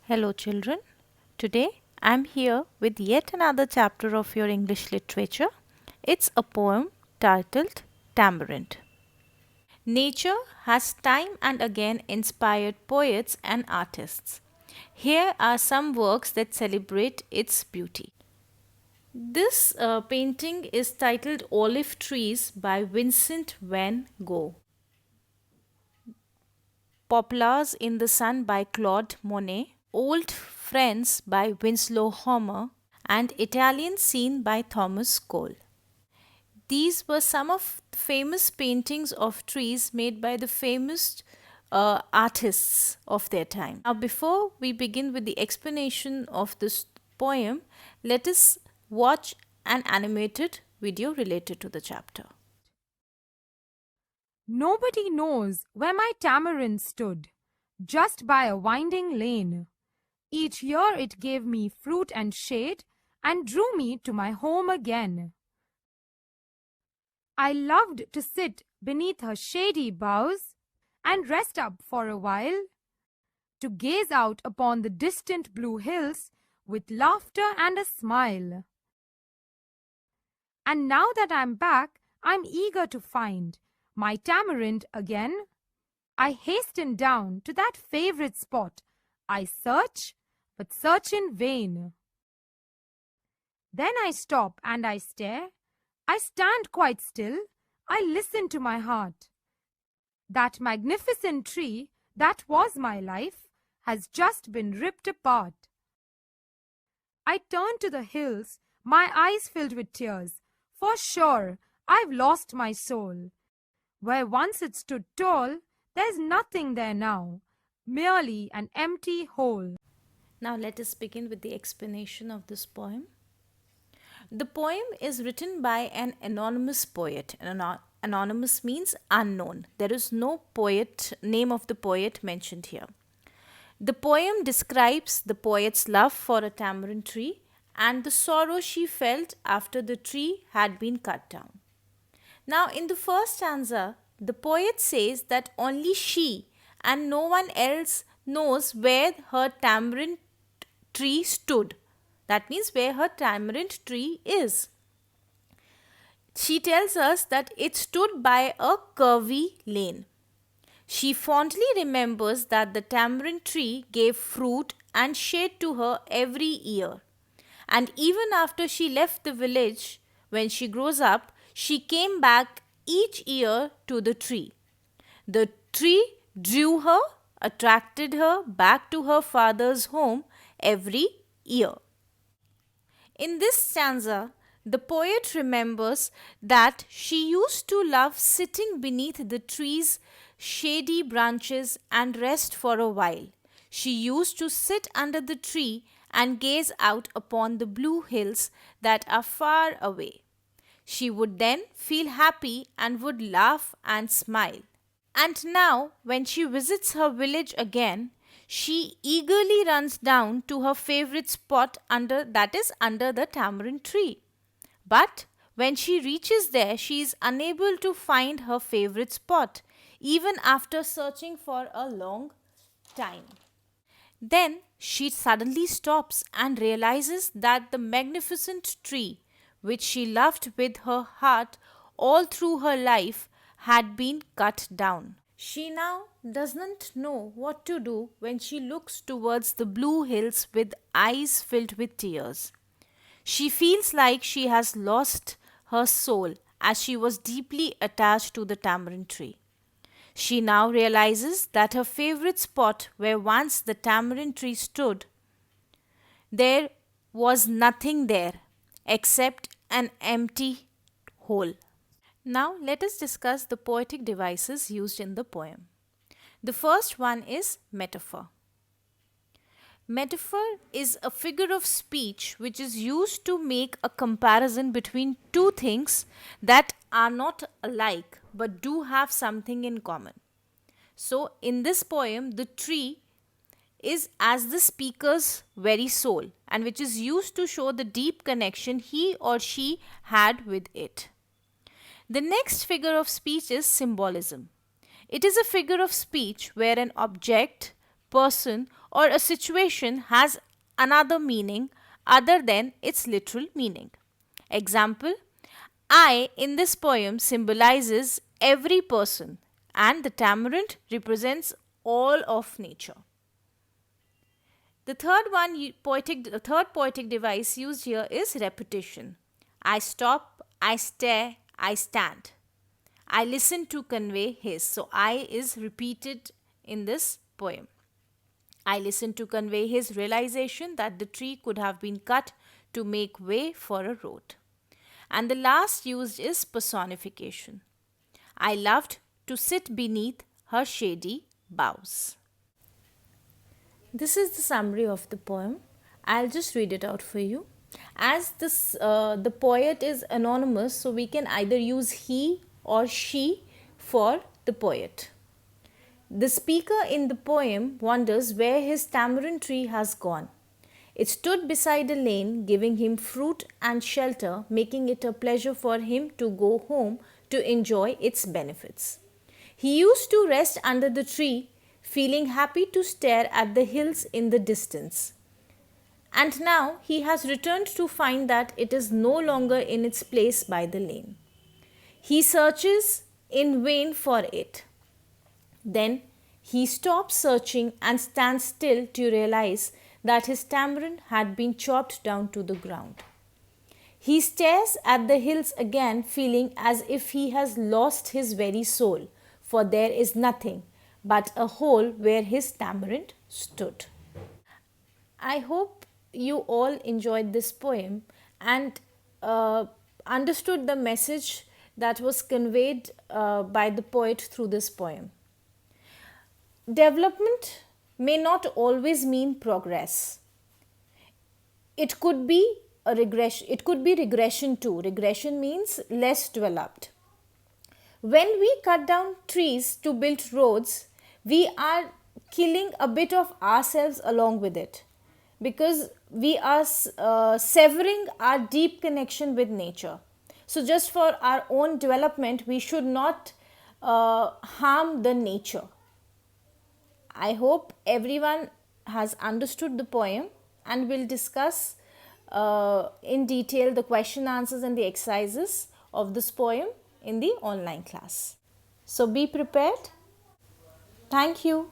Hello, children. Today I'm here with yet another chapter of your English literature. It's a poem titled Tamarind. Nature has time and again inspired poets and artists. Here are some works that celebrate its beauty. This painting is titled Olive Trees by Vincent van Gogh. Poplars in the Sun by Claude Monet, Old Friends by Winslow Homer, and Italian Scene by Thomas Cole. These were some of the famous paintings of trees made by the famous artists of their time. Now, before we begin with the explanation of this poem, let us watch an animated video related to the chapter. Nobody knows where my tamarind stood, just by a winding lane. Each year it gave me fruit and shade, and drew me to my home again. I loved to sit beneath her shady boughs, and rest up for a while, to gaze out upon the distant blue hills with laughter and a smile. And now that I'm back, I'm eager to find my tamarind again. I hasten down to that favorite spot. I search, but search in vain. Then I stop and I stare. I stand quite still. I listen to my heart. That magnificent tree that was my life has just been ripped apart. I turn to the hills, my eyes filled with tears. For sure, I've lost my soul. Where once it stood tall, there's nothing there now, merely an empty hole. Now let us begin with the explanation of this poem. The poem is written by an anonymous poet. Anonymous means unknown. There is no name of the poet mentioned here. The poem describes the poet's love for a tamarind tree and the sorrow she felt after the tree had been cut down. Now, in the first stanza, the poet says that only she and no one else knows where her tamarind tree stood. That means where her tamarind tree is. She tells us that it stood by a curvy lane. She fondly remembers that the tamarind tree gave fruit and shade to her every year. And even after she left the village, when she grows up, she came back each year to the tree. The tree drew her, attracted her back to her father's home every year. In this stanza, the poet remembers that she used to love sitting beneath the tree's shady branches and rest for a while. She used to sit under the tree and gaze out upon the blue hills that are far away. She would then feel happy and would laugh and smile. And now, when she visits her village again, she eagerly runs down to her favorite spot under the tamarind tree. But when she reaches there, she is unable to find her favorite spot, even after searching for a long time. Then she suddenly stops and realizes that the magnificent tree, which she loved with her heart all through her life, had been cut down. She now doesn't know what to do when she looks towards the blue hills with eyes filled with tears. She feels like she has lost her soul as she was deeply attached to the tamarind tree. She now realizes that her favorite spot where once the tamarind tree stood, there was nothing there except an empty hole. Now let us discuss the poetic devices used in the poem. The first one is metaphor. Metaphor is a figure of speech which is used to make a comparison between two things that are not alike but do have something in common. So, in this poem, the tree is as the speaker's very soul and which is used to show the deep connection he or she had with it. The next figure of speech is symbolism. It is a figure of speech where an object, person, or a situation has another meaning other than its literal meaning. Example: I in this poem symbolizes every person, and the tamarind represents all of nature. The third poetic device used here is repetition. I stop, I stare, I stand. I listen to convey his. So I is repeated in this poem. I listen to convey his realization that the tree could have been cut to make way for a road. And the last used is personification. I loved to sit beneath her shady boughs. This is the summary of the poem. I'll just read it out for you. As the poet is anonymous, so we can either use he or she for the poet. The speaker in the poem wonders where his tamarind tree has gone. It stood beside a lane, giving him fruit and shelter, making it a pleasure for him to go home to enjoy its benefits. He used to rest under the tree, feeling happy to stare at the hills in the distance. And now he has returned to find that it is no longer in its place by the lane. He searches in vain for it. Then he stops searching and stands still to realize that his tamarind had been chopped down to the ground. He stares at the hills again, feeling as if he has lost his very soul, for there is nothing but a hole where his tamarind stood. I hope you all enjoyed this poem and understood the message that was conveyed by the poet through this poem. Development may not always mean progress. It could be a regression. It could be regression too. Regression means less developed. When we cut down trees to build roads, we are killing a bit of ourselves along with it, because we are severing our deep connection with nature. So just for our own development, we should not harm the nature. I hope everyone has understood the poem, and will discuss in detail the question answers and the exercises of this poem in the online class. So be prepared. Thank you.